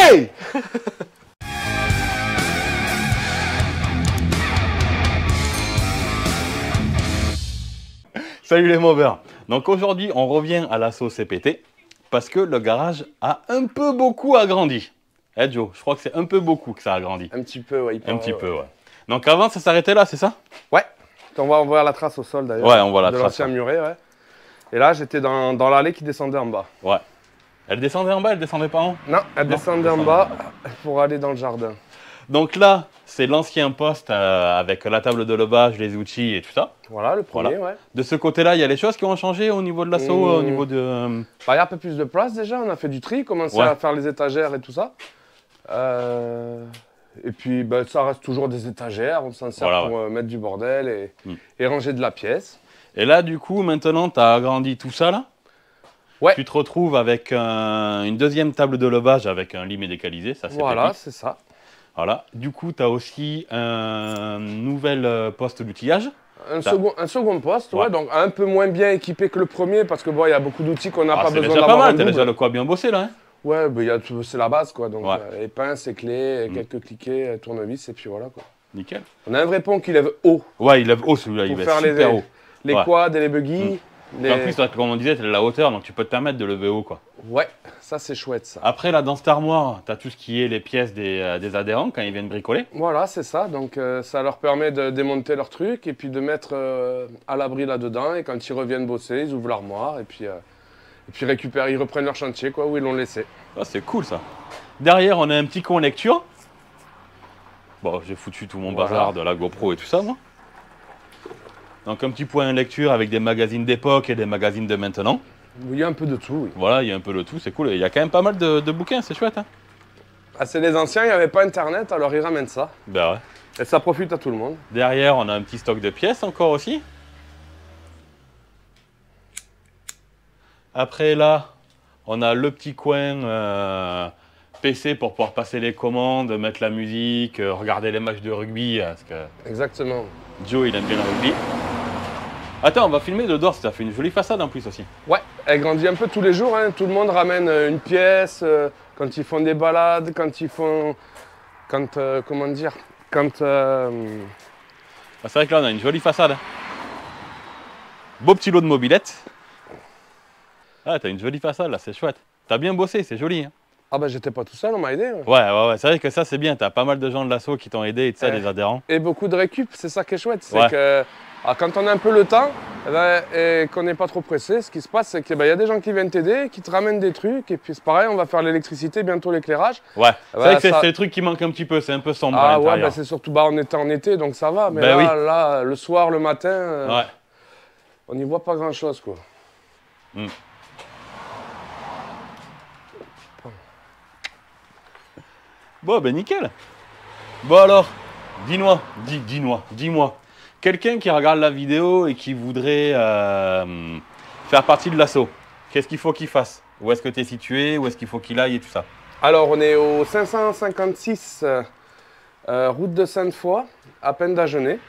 Hey! Salut les movers. Donc aujourd'hui, on revient à l'assaut CPT parce que le garage a un peu beaucoup agrandi. Eh Joe, je crois que c'est un peu beaucoup que ça a agrandi. Un petit peu, ouais. Un petit peu, ouais. Donc avant, ça s'arrêtait là, c'est ça? Ouais. On va voir la trace au sol d'ailleurs. Ouais, on voit la de trace. l'ancien muret, ouais. Et là, j'étais dans l'allée qui descendait en bas. Ouais. Elle descendait en bas, elle descendait pas en haut? Non, elle descendait en bas pour aller dans le jardin. Donc là, c'est l'ancien poste avec la table de levage, les outils et tout ça. Voilà, le premier, ouais. De ce côté-là, il y a les choses qui ont changé au niveau de l'assaut, au niveau de... Bah, il y a un peu plus de place déjà, on a fait du tri, commencé à faire les étagères et tout ça. Et puis, bah, ça reste toujours des étagères, on s'en sert pour mettre du bordel et ranger de la pièce. Et là, du coup, maintenant, tu as agrandi tout ça, là. Ouais. Tu te retrouves avec une deuxième table de levage avec un lit médicalisé, ça c'est Voilà, c'est ça. Voilà. Du coup, tu as aussi un nouvel poste d'outillage. Un second poste, ouais, donc un peu moins bien équipé que le premier parce que bon, il y a beaucoup d'outils qu'on n'a pas besoin d'avoir. C'est pas mal, t'as déjà le quoi bien bossé là. Hein, ouais, bah, c'est la base quoi. Donc les pinces, les clés, quelques cliquets, tournevis et puis voilà quoi. Nickel. On a un vrai pont qui lève haut. Ouais, il lève haut celui-là, il va super haut. Les quads et les buggy. En plus, comme on disait, tu as la hauteur, donc tu peux te permettre de lever haut quoi. Ouais, ça c'est chouette ça. Après là, dans cette armoire, tu as tout ce qui est les pièces des adhérents quand ils viennent bricoler. Voilà, c'est ça. Donc ça leur permet de démonter leur truc et puis de mettre à l'abri là-dedans. Et quand ils reviennent bosser, ils ouvrent l'armoire et puis récupèrent, ils reprennent leur chantier quoi, où ils l'ont laissé. Ah, c'est cool ça. Derrière, on a un petit coin lecture. Bon, j'ai foutu tout mon bazar de la GoPro et tout ça, moi. Donc un petit point lecture avec des magazines d'époque et des magazines de maintenant. Il y a un peu de tout, oui. Voilà, il y a un peu de tout, c'est cool. Il y a quand même pas mal de bouquins, c'est chouette. Hein, ah, c'est les anciens, il n'y avait pas Internet, alors ils ramènent ça. Ben ouais. Et ça profite à tout le monde. Derrière, on a un petit stock de pièces encore aussi. Après là, on a le petit coin PC pour pouvoir passer les commandes, mettre la musique, regarder les matchs de rugby. Parce que exactement. Joe, il aime bien le rugby. Attends, on va filmer de dehors, ça fait une jolie façade en plus aussi. Ouais, elle grandit un peu tous les jours, hein. Tout le monde ramène une pièce quand ils font des balades, quand ils font... comment dire quand... Ah, c'est vrai que là, on a une jolie façade. Hein. Beau petit lot de mobylettes. Ah, t'as une jolie façade là, c'est chouette. T'as bien bossé, c'est joli. Hein. Ah bah j'étais pas tout seul, on m'a aidé. Ouais, c'est vrai que ça c'est bien, t'as pas mal de gens de l'assaut qui t'ont aidé et tout ça, des adhérents. Et beaucoup de récup, c'est ça qui est chouette, c'est que... Alors, quand on a un peu le temps et qu'on n'est pas trop pressé, ce qui se passe, c'est qu'il y a des gens qui viennent t'aider, qui te ramènent des trucs, et puis c'est pareil, on va faire l'électricité, bientôt l'éclairage. Ouais, c'est vrai que c'est le truc qui manque un petit peu, c'est un peu sombre à l'intérieur. Ouais, bah, c'est surtout, on était en été, donc ça va, mais là, le soir, le matin, on n'y voit pas grand-chose, quoi. Bon, ben nickel. Bon alors, dis-moi, quelqu'un qui regarde la vidéo et qui voudrait faire partie de l'assaut, qu'est-ce qu'il faut qu'il fasse? Où est-ce que tu es situé? Où est-ce qu'il faut qu'il aille et tout ça? Alors, on est au 556 route de Sainte-Foy, à peine d'Agenais.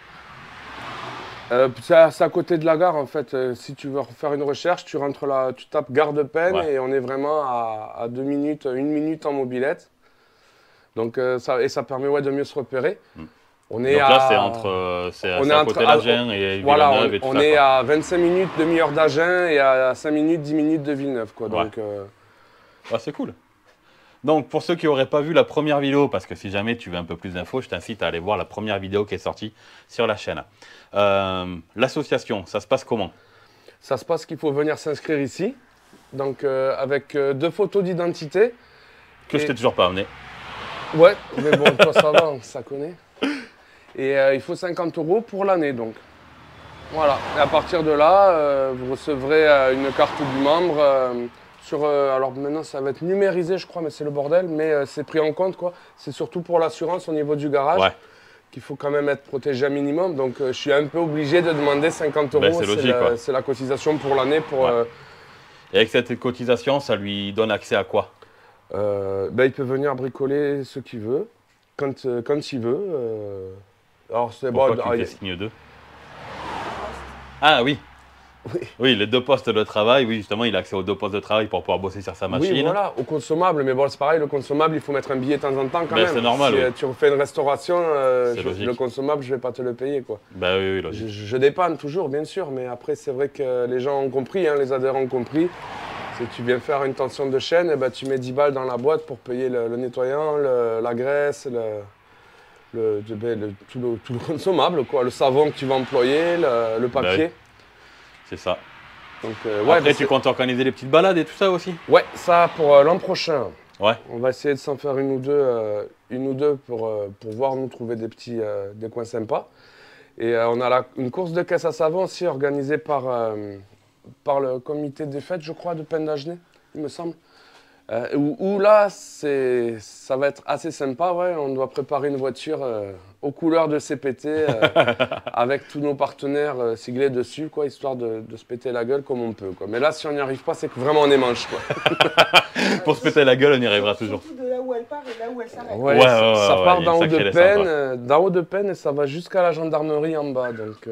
C'est à côté de la gare, en fait. Si tu veux faire une recherche, tu rentres là, tu tapes gare de Peine et on est vraiment à 2 minutes, 1 minute en mobilette. Donc, ça permet de mieux se repérer. Donc là, c'est à côté d'Agen et Villeneuve et tout ça. On est à 25 minutes, demi-heure d'Agen et à 5 minutes, 10 minutes de Villeneuve. Quoi. Donc, c'est cool. Donc, pour ceux qui n'auraient pas vu la première vidéo, parce que si jamais tu veux un peu plus d'infos, je t'incite à aller voir la première vidéo qui est sortie sur la chaîne. L'association, ça se passe comment? Ça se passe qu'il faut venir s'inscrire ici, donc avec 2 photos d'identité. Que je t'ai toujours pas amené. Ouais, mais bon, toi ça va, ça connaît. Et il faut 50 € pour l'année, donc. Voilà, et à partir de là, vous recevrez une carte du membre. Alors maintenant, ça va être numérisé, je crois, mais c'est le bordel. Mais c'est pris en compte, quoi. C'est surtout pour l'assurance au niveau du garage. Qu'il faut quand même être protégé un minimum. Donc je suis un peu obligé de demander 50 €. C'est logique, c'est la cotisation pour l'année. Et avec cette cotisation, ça lui donne accès à quoi? Il peut venir bricoler ce qu'il veut, quand il veut. Alors c'est bon. Pourquoi tu fais signe 2? Ah oui. Oui, les 2 postes de travail, oui, justement, il a accès aux 2 postes de travail pour pouvoir bosser sur sa machine. Oui, voilà, au consommable. Mais bon, c'est pareil, le consommable, il faut mettre un billet de temps en temps quand même. C'est normal, si oui. tu refais une restauration, logique. le consommable, je vais pas te le payer, quoi. Bah oui, logique. Je dépanne toujours, bien sûr, mais après, c'est vrai que les gens ont compris, hein, les adhérents ont compris. Si tu viens faire une tension de chaîne, eh ben, tu mets 10 balles dans la boîte pour payer le nettoyant, la graisse, tout le consommable, quoi. Le savon que tu vas employer, le papier. Bah oui. C'est ça. Donc, après, tu comptes organiser des petites balades et tout ça aussi? Ouais, ça pour l'an prochain. Ouais. On va essayer de s'en faire une ou deux pour voir nous trouver des coins sympas. Et on a une course de caisse à savon aussi organisée par le comité des fêtes, je crois, de Pendagenet, il me semble. Où là, ça va être assez sympa, ouais. On doit préparer une voiture aux couleurs de CPT avec tous nos partenaires siglés dessus, quoi, histoire de se péter la gueule comme on peut, quoi. Mais là, si on n'y arrive pas, c'est que vraiment on est manche, quoi. Pour se péter la gueule, on y arrivera toujours. Surtout de là où elle part et là où elle s'arrête. Ouais, ça part d'en haut de Peine et ça va jusqu'à la gendarmerie en bas. Donc,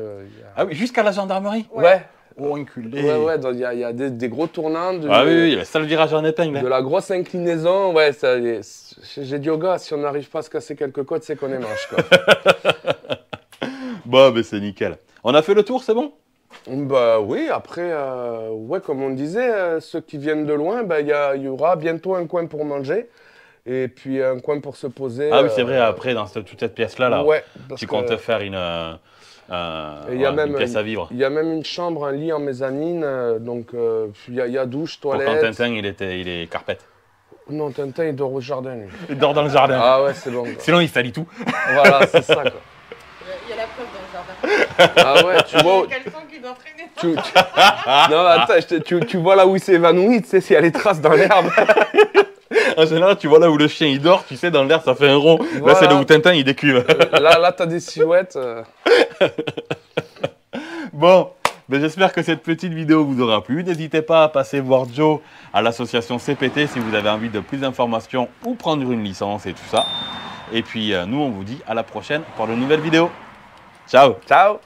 Ah oui, jusqu'à la gendarmerie? Ouais. Oh, enculé. Ouais, il y a des gros tournants. Ah oui, il y a ça le virage en épingle. De la grosse inclinaison. Ouais, j'ai dit au gars, si on n'arrive pas à se casser quelques côtes, c'est qu'on est manche, quoi. Bon, ben c'est nickel. On a fait le tour, c'est bon? Bah oui, après, ouais, comme on disait, ceux qui viennent de loin, bah, il y aura bientôt un coin pour manger. Et puis un coin pour se poser. Ah oui, c'est vrai, après, dans toute cette pièce-là, là, ouais, tu comptes faire une pièce à vivre. Il y a même une chambre, un lit en mezzanine, donc il y a douche, Pour toilette. quand Tintin, il est carpette. Non, Tintin, il dort au jardin, lui. Il dort dans le jardin. Ah ouais, c'est bon, quoi. Sinon, il salit tout. Voilà, c'est ça, quoi. Il y a la preuve dans le jardin. Ah ouais, tu vois. Quel sang qui doit traîner. Non, attends, tu vois là où il s'est évanoui, tu sais, s'il y a les traces dans l'herbe. En général, tu vois là où le chien il dort, tu sais, dans l'air, ça fait un rond. Voilà. Là, c'est là où Tintin il décuve. Là t'as des silhouettes. Bon, ben, j'espère que cette petite vidéo vous aura plu. N'hésitez pas à passer voir Joe à l'association CPT si vous avez envie de plus d'informations ou prendre une licence et tout ça. Et puis, nous, on vous dit à la prochaine pour de nouvelles vidéos. Ciao! Ciao!